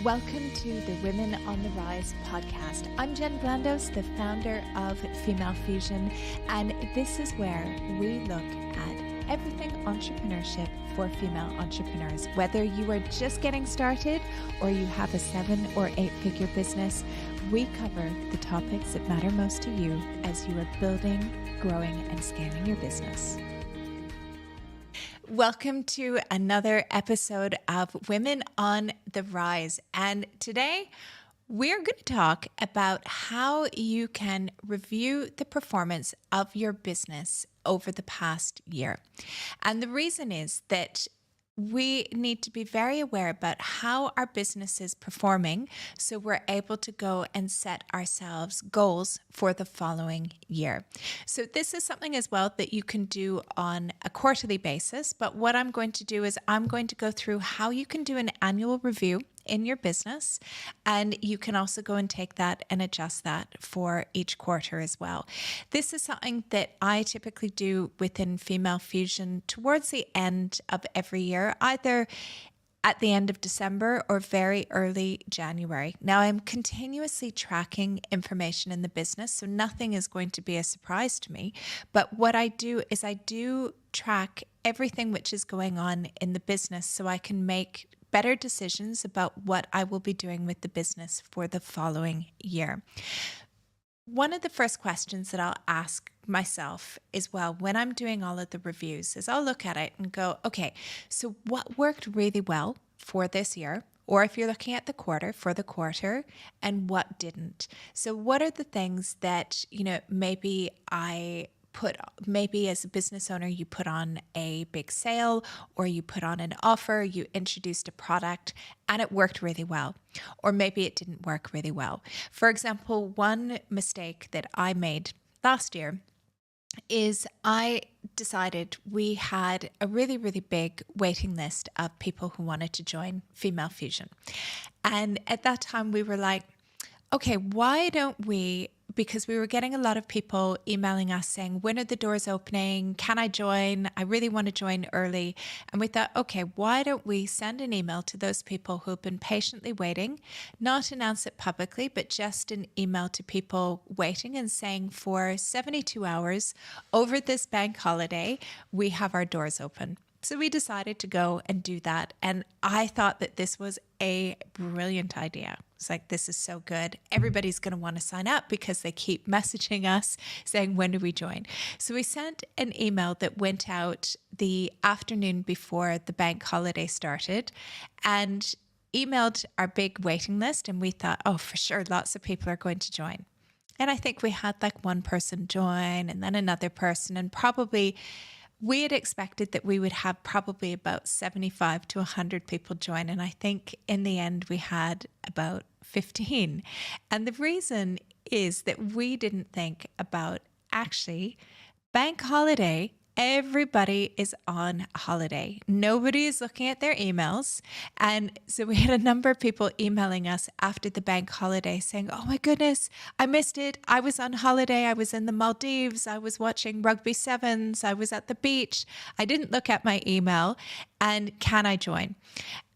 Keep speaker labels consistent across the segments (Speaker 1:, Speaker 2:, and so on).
Speaker 1: Welcome to the Women on the Rise podcast. I'm Jen Blandos, the founder of Female Fusion, and this is where we look at everything entrepreneurship for female entrepreneurs. Whether you are just getting started or you have a 7 or 8 figure business, we cover the topics that matter most to you as you are building, growing, and scaling your business. Welcome to another episode of Women on the Rise. And today we're going to talk about how you can review the performance of your business over the past year. And the reason is that we need to be very aware about how our business is performing so we're able to go and set ourselves goals for the following year. So this is something as well that you can do on a quarterly basis. But what I'm going to do is I'm going to go through how you can do an annual review in your business, and you can also go and take that and adjust that for each quarter as well. This is something that I typically do within Female Fusion towards the end of every year, either at the end of December or very early January. Now, I'm continuously tracking information in the business, so nothing is going to be a surprise to me. But what I do is I do track everything which is going on in the business so I can make better decisions about what I will be doing with the business for the following year. One of the first questions that I'll ask myself as well when I'm doing all of the reviews is I'll look at it and go, okay, so what worked really well for this year? Or if you're looking at the quarter, for the quarter, and what didn't? So what are the things that, maybe as a business owner, you put on a big sale or you put on an offer, you introduced a product and it worked really well, or maybe it didn't work really well. For example, one mistake that I made last year is I decided we had a really, really big waiting list of people who wanted to join Female Fusion. And at that time we were like, okay, why don't we, because we were getting a lot of people emailing us saying, when are the doors opening? Can I join? I really want to join early. And we thought, okay, why don't we send an email to those people who have been patiently waiting, not announce it publicly, but just an email to people waiting and saying for 72 hours over this bank holiday, we have our doors open. So we decided to go and do that. And I thought that this was a brilliant idea. It's like, this is so good. Everybody's going to want to sign up because they keep messaging us saying, when do we join? So we sent an email that went out the afternoon before the bank holiday started and emailed our big waiting list. And we thought, oh, for sure, lots of people are going to join. And I think we had like one person join and then another person, and probably we had expected that we would have probably about 75 to 100 people join. And I think in the end, we had about 15. And the reason is that we didn't think about actually bank holiday. Everybody is on holiday. Nobody is looking at their emails. And so we had a number of people emailing us after the bank holiday saying, oh my goodness, I missed it. I was on holiday. I was in the Maldives. I was watching rugby sevens. I was at the beach. I didn't look at my email. And can I join?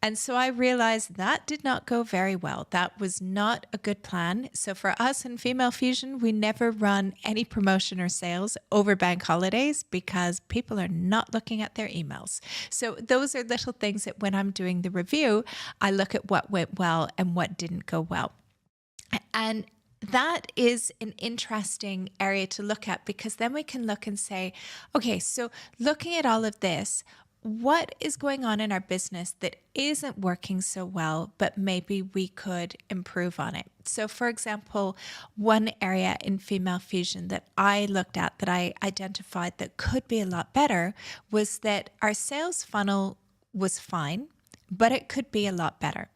Speaker 1: And so I realized that did not go very well. That was not a good plan. So for us in Female Fusion, we never run any promotion or sales over bank holidays because people are not looking at their emails. So those are little things that when I'm doing the review, I look at what went well and what didn't go well. And that is an interesting area to look at because then we can look and say, okay, so looking at all of this, what is going on in our business that isn't working so well, but maybe we could improve on it? So for example, one area in Female Fusion that I looked at that I identified that could be a lot better was that our sales funnel was fine, but it could be a lot better.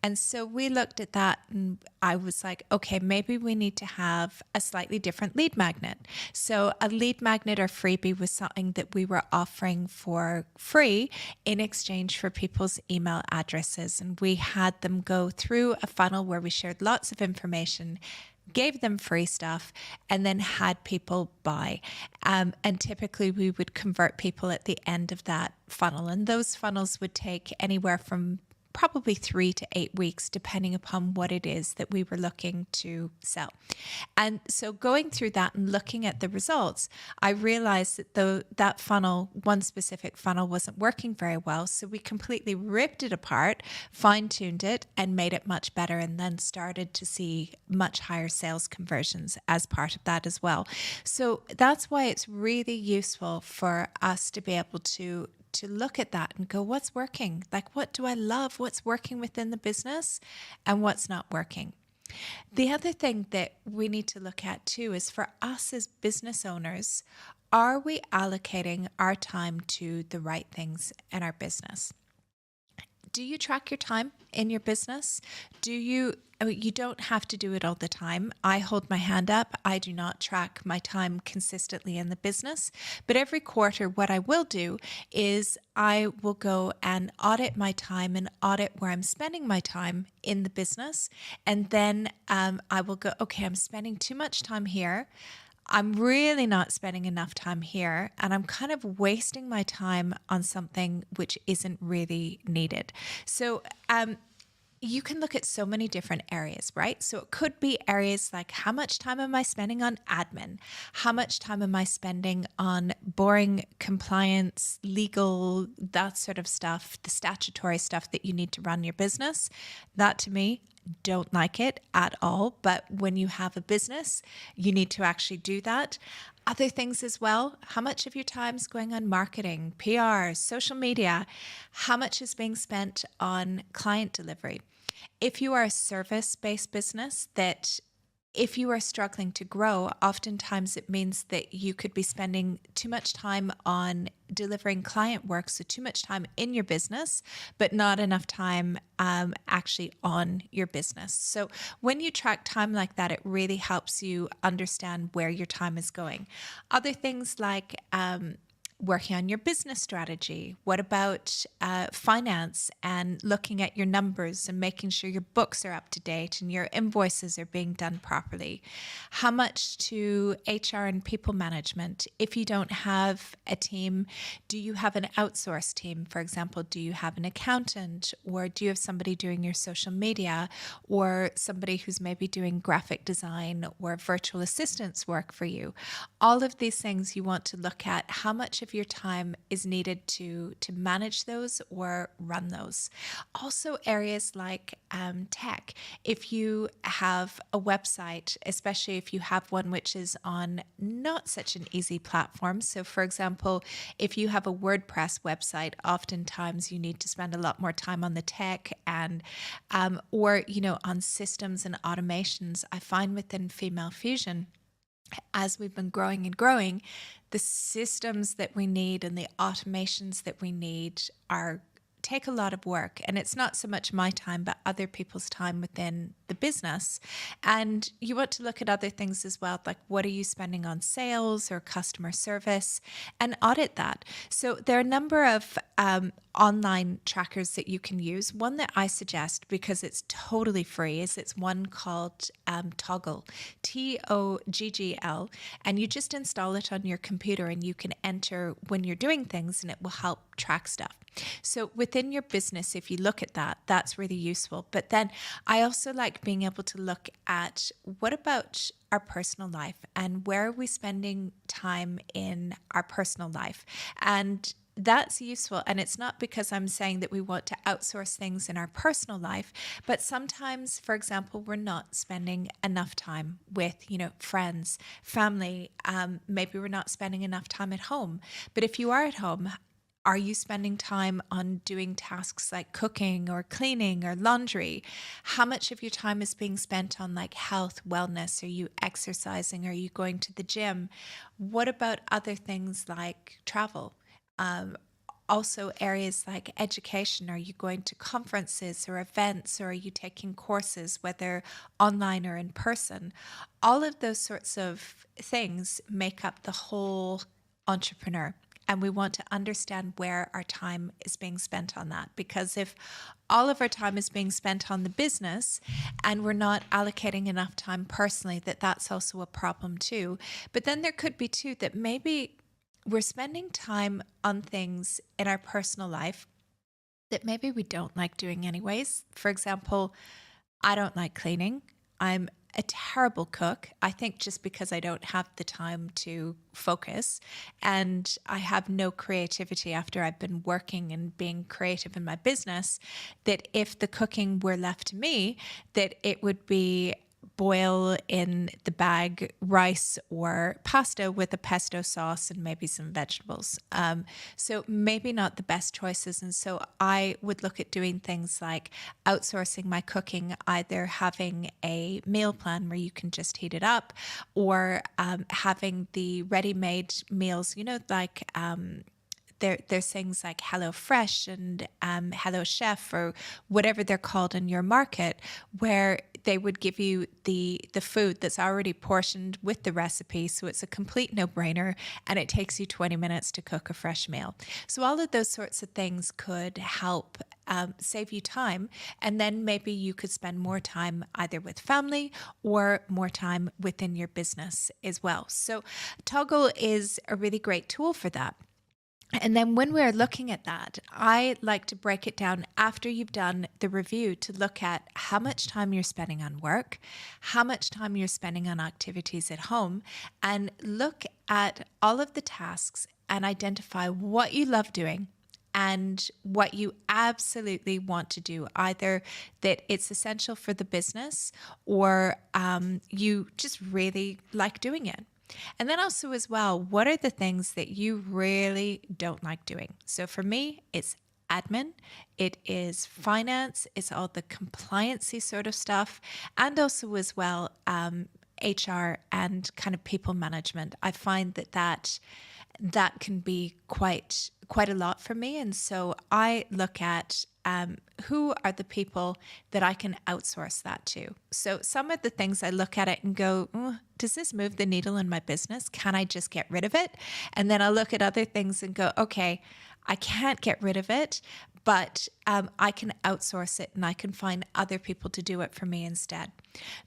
Speaker 1: And so we looked at that and I was like, okay, maybe we need to have a slightly different lead magnet. So a lead magnet or freebie was something that we were offering for free in exchange for people's email addresses. And we had them go through a funnel where we shared lots of information, gave them free stuff, and then had people buy. And typically we would convert people at the end of that funnel. And those funnels would take anywhere from probably 3 to 8 weeks, depending upon what it is that we were looking to sell. And so going through that and looking at the results, I realized that that funnel, one specific funnel, wasn't working very well. So we completely ripped it apart, fine-tuned it, and made it much better, and then started to see much higher sales conversions as part of that as well. So that's why it's really useful for us to be able to look at that and go, what's working? Like, what do I love? What's working within the business and what's not working? The other thing that we need to look at too is, for us as business owners, are we allocating our time to the right things in our business? Do you track your time in your business? You don't have to do it all the time. I hold my hand up. I do not track my time consistently in the business. But every quarter, what I will do is I will go and audit my time and audit where I'm spending my time in the business. And then I will go, okay, I'm spending too much time here. I'm really not spending enough time here, and I'm kind of wasting my time on something which isn't really needed. So you can look at so many different areas, right? So it could be areas like, how much time am I spending on admin? How much time am I spending on boring compliance, legal, that sort of stuff, the statutory stuff that you need to run your business? That, to me, don't like it at all. But when you have a business, you need to actually do that. Other things as well. How much of your time is going on marketing, PR, social media? How much is being spent on client delivery? If you are a service-based business, that if you are struggling to grow, oftentimes it means that you could be spending too much time on delivering client work, so too much time in your business, but not enough time actually on your business. So when you track time like that, it really helps you understand where your time is going. Other things like working on your business strategy. What about finance and looking at your numbers and making sure your books are up to date and your invoices are being done properly? How much to HR and people management? If you don't have a team, do you have an outsourced team? For example, do you have an accountant, or do you have somebody doing your social media, or somebody who's maybe doing graphic design or virtual assistance work for you? All of these things you want to look at. How much of your time is needed to manage those or run those? Also, areas like tech. If you have a website, especially if you have one which is on not such an easy platform. So for example, if you have a WordPress website, oftentimes you need to spend a lot more time on the tech and or on systems and automations. I find within Female Fusion, as we've been growing and growing, the systems that we need and the automations that we need take a lot of work. And it's not so much my time, but other people's time within the business. And you want to look at other things as well, like what are you spending on sales or customer service, and audit that. So there are a number of online trackers that you can use. One that I suggest, because it's totally free, is it's one called Toggl, Toggl, and you just install it on your computer and you can enter when you're doing things and it will help track stuff. So within your business, if you look at that, that's really useful. But then I also like being able to look at, what about our personal life, and where are we spending time in our personal life? And that's useful. And it's not because I'm saying that we want to outsource things in our personal life, but sometimes, for example, we're not spending enough time with, friends, family. Maybe we're not spending enough time at home. But if you are at home, are you spending time on doing tasks like cooking or cleaning or laundry? How much of your time is being spent on like health, wellness? Are you exercising? Are you going to the gym? What about other things like travel? Also areas like education. Are you going to conferences or events, or are you taking courses, whether online or in person? All of those sorts of things make up the whole entrepreneur. And we want to understand where our time is being spent on that. Because if all of our time is being spent on the business and we're not allocating enough time personally, that's also a problem too. But then there could be too that maybe we're spending time on things in our personal life that maybe we don't like doing anyways. For example, I don't like cleaning. I'm a terrible cook. I think just because I don't have the time to focus and I have no creativity after I've been working and being creative in my business, that if the cooking were left to me, that it would be boil in the bag rice or pasta with a pesto sauce and maybe some vegetables. So maybe not the best choices. And so I would look at doing things like outsourcing my cooking, either having a meal plan where you can just heat it up, or having the ready-made meals, there's things like Hello Fresh and Hello Chef or whatever they're called in your market, where they would give you the food that's already portioned with the recipe. So it's a complete no-brainer, and it takes you 20 minutes to cook a fresh meal. So all of those sorts of things could help save you time. And then maybe you could spend more time either with family or more time within your business as well. So Toggle is a really great tool for that. And then when we're looking at that, I like to break it down after you've done the review to look at how much time you're spending on work, how much time you're spending on activities at home, and look at all of the tasks and identify what you love doing and what you absolutely want to do, either that it's essential for the business or you just really like doing it. And then also as well, what are the things that you really don't like doing? So for me, it's admin, it is finance, it's all the compliancy sort of stuff, and also as well, HR and kind of people management. I find that can be quite a lot for me. And so I look at who are the people that I can outsource that to. So some of the things I look at it and go, does this move the needle in my business? Can I just get rid of it? And then I look at other things and go, okay, I can't get rid of it, but I can outsource it and I can find other people to do it for me instead.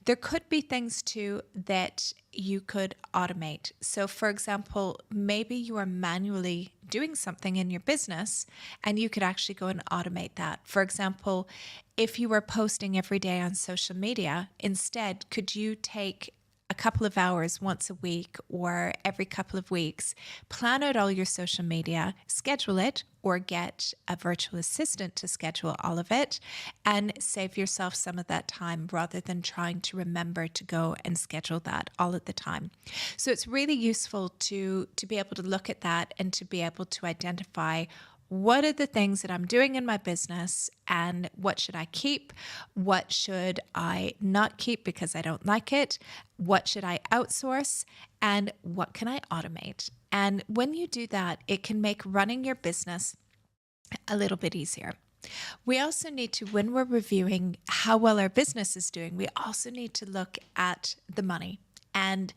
Speaker 1: There could be things too that you could automate. So for example, maybe you are manually doing something in your business and you could actually go and automate that. For example, if you were posting every day on social media, instead, could you take a couple of hours once a week or every couple of weeks, plan out all your social media, schedule it, or get a virtual assistant to schedule all of it, and save yourself some of that time rather than trying to remember to go and schedule that all at the time. So it's really useful to be able to look at that and to be able to identify what are the things that I'm doing in my business and what should I keep? What should I not keep because I don't like it? What should I outsource? And what can I automate? And when you do that, it can make running your business a little bit easier. We also need to, when we're reviewing how well our business is doing, we also need to look at the money. And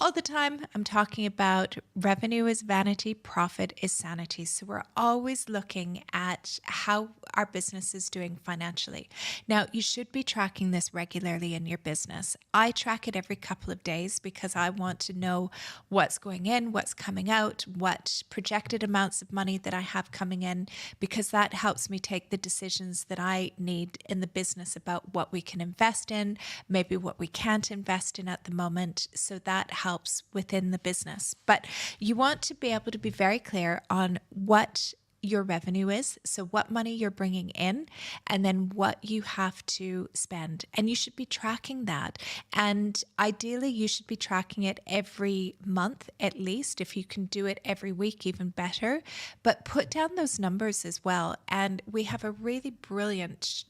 Speaker 1: all the time, I'm talking about revenue is vanity, profit is sanity. So we're always looking at how our business is doing financially. Now, you should be tracking this regularly in your business. I track it every couple of days because I want to know what's going in, what's coming out, what projected amounts of money that I have coming in, because that helps me take the decisions that I need in the business about what we can invest in, maybe what we can't invest in at the moment. So that helps within the business. But you want to be able to be very clear on what your revenue is, so what money you're bringing in, and then what you have to spend. And you should be tracking that. And ideally, you should be tracking it every month at least. If you can do it every week, even better. But put down those numbers as well. And we have a really brilliant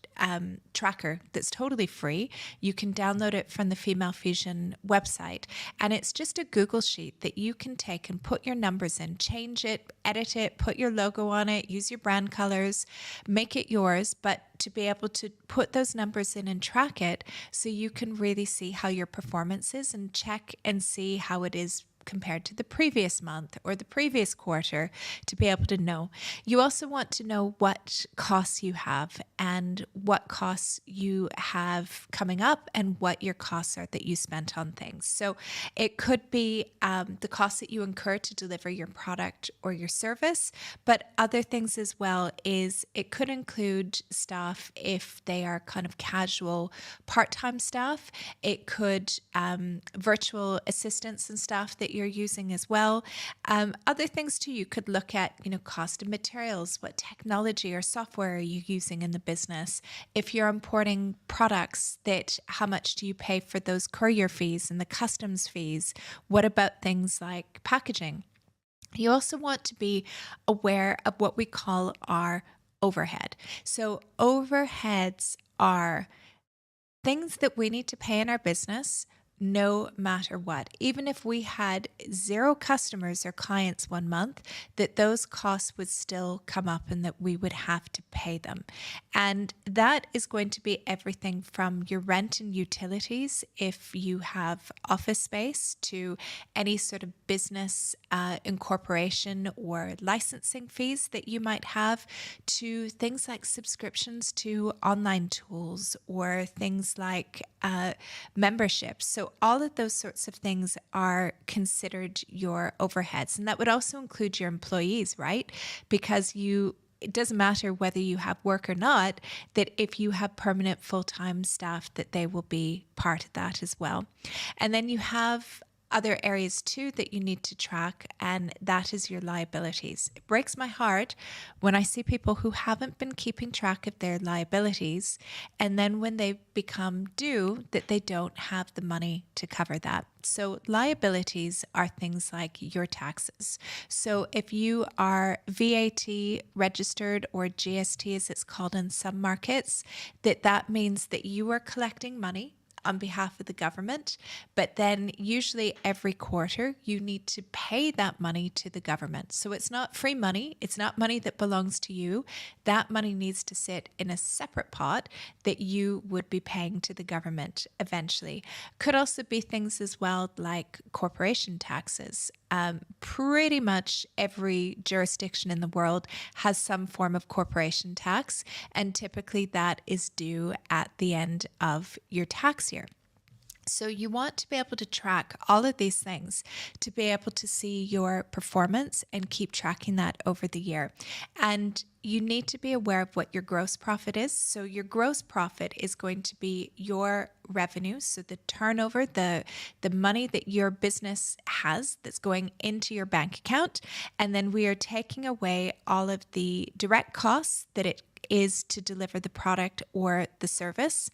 Speaker 1: tracker that's totally free. You can download it from the Female Fusion website. And it's just a Google sheet that you can take and put your numbers in, change it, edit it, put your logo on it, use your brand colors, make it yours, but to be able to put those numbers in and track it so you can really see how your performance is and check and see how it is compared to the previous month or the previous quarter to be able to know. You also want to know what costs you have and what costs you have coming up and what your costs are that you spent on things. So it could be the costs that you incur to deliver your product or your service, but other things as well is it could include staff if they are kind of casual part-time staff. It could virtual assistants and staff that you're using as well. Other things too, you could look at, cost of materials. What technology or software are you using in the business? If you're importing products, how much do you pay for those courier fees and the customs fees? What about things like packaging? You also want to be aware of what we call our overhead. So overheads are things that we need to pay in our business no matter what. Even if we had 0 customers or clients one month, that those costs would still come up and that we would have to pay them. And that is going to be everything from your rent and utilities, if you have office space, to any sort of business incorporation or licensing fees that you might have, to things like subscriptions to online tools or things like memberships. So all of those sorts of things are considered your overheads. And that would also include your employees, right? Because it doesn't matter whether you have work or not, that if you have permanent full-time staff, that they will be part of that as well. And then you have other areas too that you need to track, and that is your liabilities. It breaks my heart when I see people who haven't been keeping track of their liabilities, and then when they become due, that they don't have the money to cover that. So liabilities are things like your taxes. So if you are VAT registered, or GST as it's called in some markets, that means that you are collecting money on behalf of the government, but then usually every quarter you need to pay that money to the government. So it's not free money. It's not money that belongs to you. That money needs to sit in a separate pot that you would be paying to the government eventually. Could also be things as well like corporation taxes. Pretty much every jurisdiction in the world has some form of corporation tax, and typically that is due at the end of your tax year. So you want to be able to track all of these things to be able to see your performance and keep tracking that over the year. And you need to be aware of what your gross profit is. So your gross profit is going to be your revenue. So the turnover, the money that your business has that's going into your bank account. And then we are taking away all of the direct costs that it is to deliver the product or the service.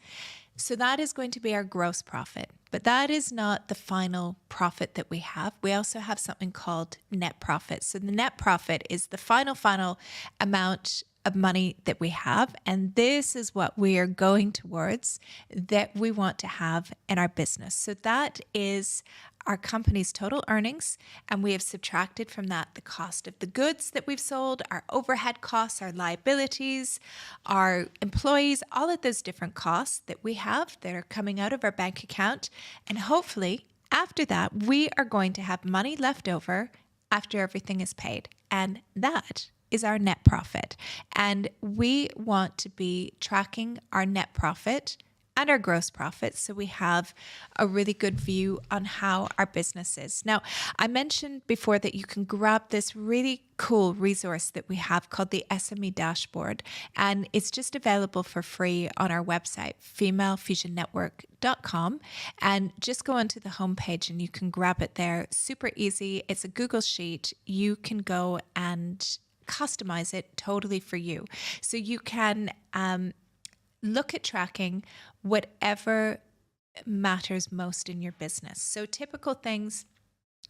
Speaker 1: So that is going to be our gross profit, but that is not the final profit that we have. We also have something called net profit. So the net profit is the final amount of money that we have. And this is what we are going towards, that we want to have in our business. So that is our company's total earnings, and we have subtracted from that the cost of the goods that we've sold, our overhead costs, our liabilities, our employees, all of those different costs that we have that are coming out of our bank account. And hopefully after that, we are going to have money left over after everything is paid. And that is our net profit. And we want to be tracking our net profit and our gross profit, so we have a really good view on how our business is. Now, I mentioned before that you can grab this really cool resource that we have called the SME Dashboard, and it's just available for free on our website, femalefusionnetwork.com, and just go onto the homepage and you can grab it there. Super easy. It's a Google Sheet. You can go and customize it totally for you. So you can look at tracking whatever matters most in your business. So typical things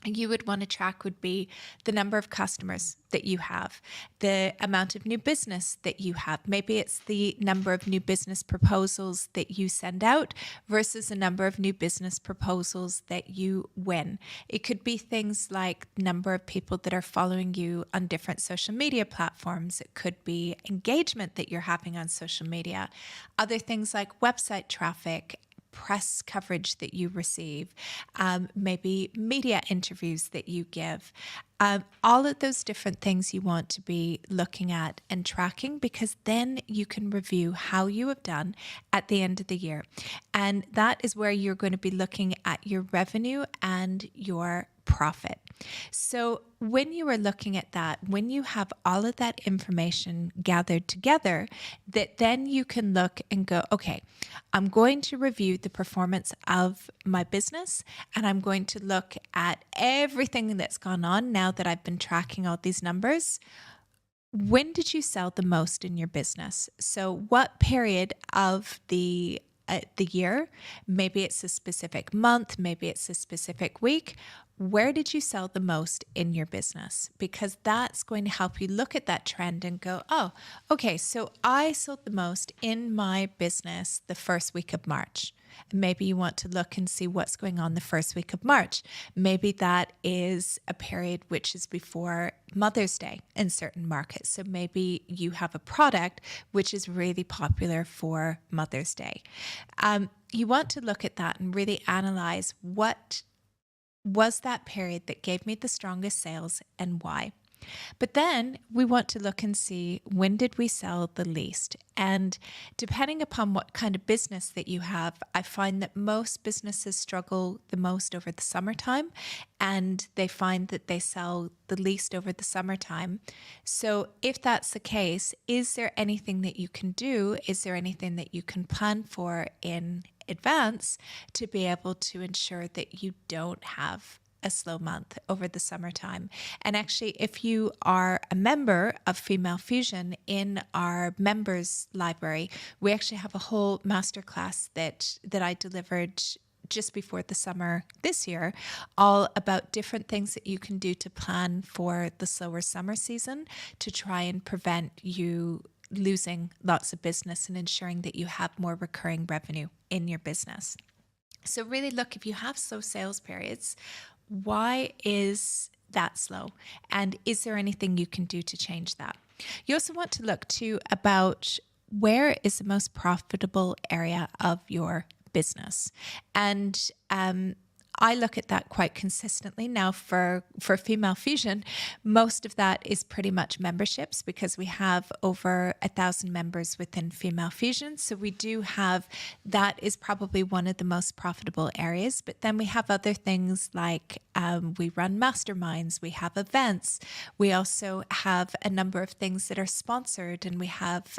Speaker 1: you would want to track would be the number of customers that you have, the amount of new business that you have. Maybe it's the number of new business proposals that you send out versus the number of new business proposals that you win. It could be things like number of people that are following you on different social media platforms. It could be engagement that you're having on social media. Other things like website traffic, press coverage that you receive, maybe media interviews that you give. All of those different things you want to be looking at and tracking, because then you can review how you have done at the end of the year. And that is where you're going to be looking at your revenue and your profit. So when you are looking at that, when you have all of that information gathered together, that then you can look and go, okay, I'm going to review the performance of my business, and I'm going to look at everything that's gone on now that I've been tracking all these numbers. When did you sell the most in your business? So what period of the year, maybe it's a specific month, maybe it's a specific week, where did you sell the most in your business? Because that's going to help you look at that trend and go, oh, okay, so I sold the most in my business the first week of March. Maybe you want to look and see what's going on the first week of March. Maybe that is a period which is before Mother's Day in certain markets. So maybe you have a product which is really popular for Mother's Day. You want to look at that and really analyze what was that period that gave me the strongest sales and why. But then we want to look and see, when did we sell the least? And depending upon what kind of business that you have, I find that most businesses struggle the most over the summertime, and they find that they sell the least over the summertime. So if that's the case, is there anything that you can do? Is there anything that you can plan for in advance to be able to ensure that you don't have a slow month over the summertime? And actually, if you are a member of Female Fusion, in our members library, we actually have a whole masterclass that I delivered just before the summer this year, all about different things that you can do to plan for the slower summer season to try and prevent you losing lots of business and ensuring that you have more recurring revenue in your business. So really look, if you have slow sales periods, why is that slow? And is there anything you can do to change that? You also want to look too about where is the most profitable area of your business. And I look at that quite consistently. Now for Female Fusion, most of that is pretty much memberships, because we have over 1,000 members within Female Fusion. So we do have, that is probably one of the most profitable areas. But then we have other things like we run masterminds, we have events, we also have a number of things that are sponsored, and we have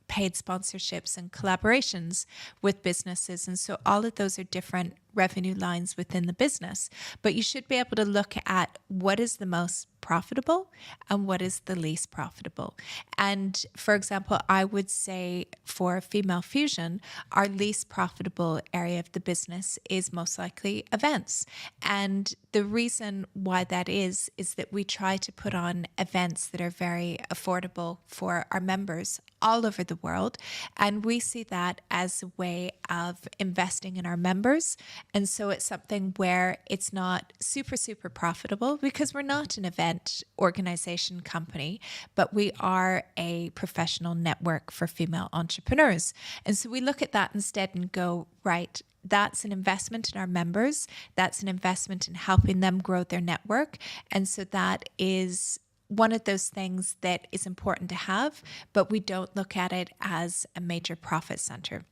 Speaker 1: paid sponsorships and collaborations with businesses. And so all of those are different revenue lines within the business. But you should be able to look at what is the most profitable and what is the least profitable. And for example, I would say for Female Fusion, our least profitable area of the business is most likely events. And the reason why that is that we try to put on events that are very affordable for our members all over the world. And we see that as a way of investing in our members. And so it's something where it's not super, super profitable, because we're not an event organization company, but we are a professional network for female entrepreneurs. And so we look at that instead and go, right, that's an investment in our members. That's an investment in helping them grow their network. And so that is one of those things that is important to have, but we don't look at it as a major profit center.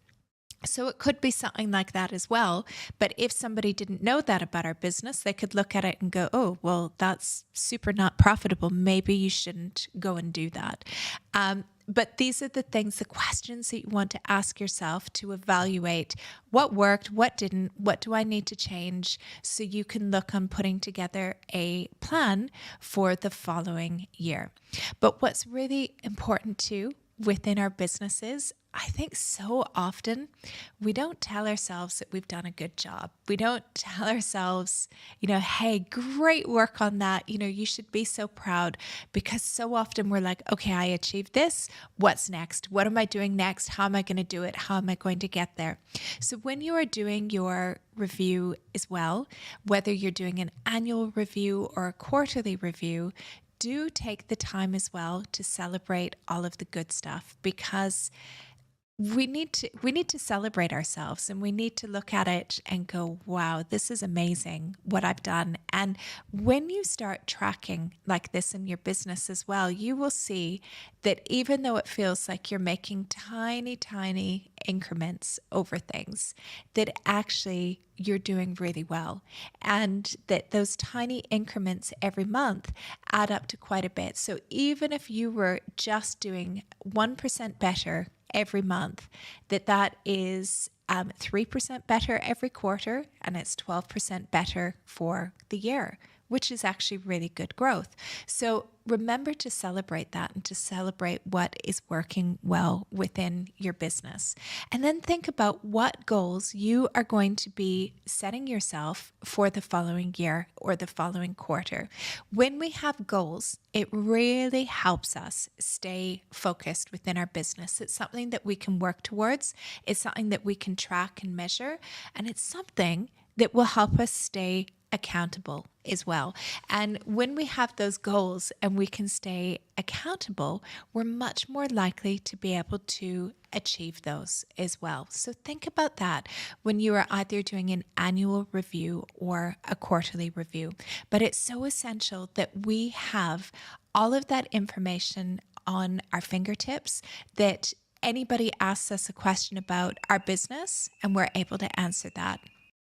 Speaker 1: So it could be something like that as well. But if somebody didn't know that about our business, they could look at it and go, oh, well, that's super not profitable. Maybe you shouldn't go and do that. But these are the things, the questions that you want to ask yourself to evaluate what worked, what didn't, what do I need to change, so you can look on putting together a plan for the following year. But what's really important too within our businesses, I think so often we don't tell ourselves that we've done a good job. We don't tell ourselves, hey, great work on that. You should be so proud, because so often we're like, okay, I achieved this. What's next? What am I doing next? How am I going to do it? How am I going to get there? So when you are doing your review as well, whether you're doing an annual review or a quarterly review, do take the time as well to celebrate all of the good stuff, because we need to celebrate ourselves, and we need to look at it and go, wow, this is amazing what I've done. And when you start tracking like this in your business as well, you will see that even though it feels like you're making tiny increments over things, that actually you're doing really well, and that those tiny increments every month add up to quite a bit. So even if you were just doing 1% better every month, that is 3% better every quarter, and it's 12% better for the year, which is actually really good growth. So remember to celebrate that and to celebrate what is working well within your business. And then think about what goals you are going to be setting yourself for the following year or the following quarter. When we have goals, it really helps us stay focused within our business. It's something that we can work towards. It's something that we can track and measure. And it's something that will help us stay accountable as well. And when we have those goals and we can stay accountable, we're much more likely to be able to achieve those as well. So think about that when you are either doing an annual review or a quarterly review. But it's so essential that we have all of that information on our fingertips, that anybody asks us a question about our business and we're able to answer that.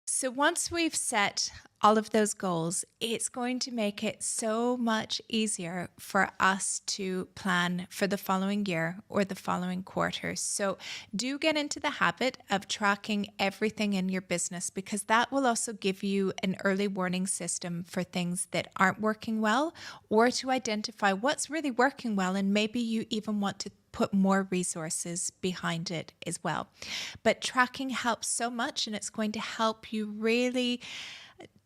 Speaker 1: So once we've set all of those goals, it's going to make it so much easier for us to plan for the following year or the following quarter. So do get into the habit of tracking everything in your business, because that will also give you an early warning system for things that aren't working well, or to identify what's really working well, and maybe you even want to put more resources behind it as well. But tracking helps so much, and it's going to help you really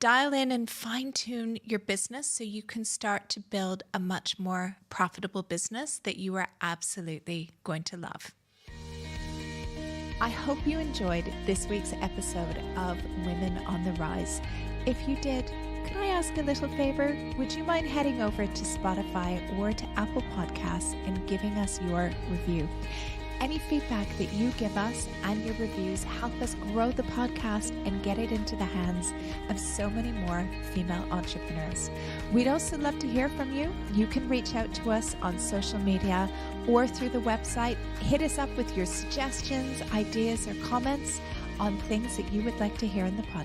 Speaker 1: dial in and fine-tune your business so you can start to build a much more profitable business that you are absolutely going to love. I hope you enjoyed this week's episode of Women on the Rise. If you did, can I ask a little favor? Would you mind heading over to Spotify or to Apple Podcasts and giving us your review? Any feedback that you give us and your reviews help us grow the podcast and get it into the hands of so many more female entrepreneurs. We'd also love to hear from you. You can reach out to us on social media or through the website. Hit us up with your suggestions, ideas, or comments on things that you would like to hear in the podcast.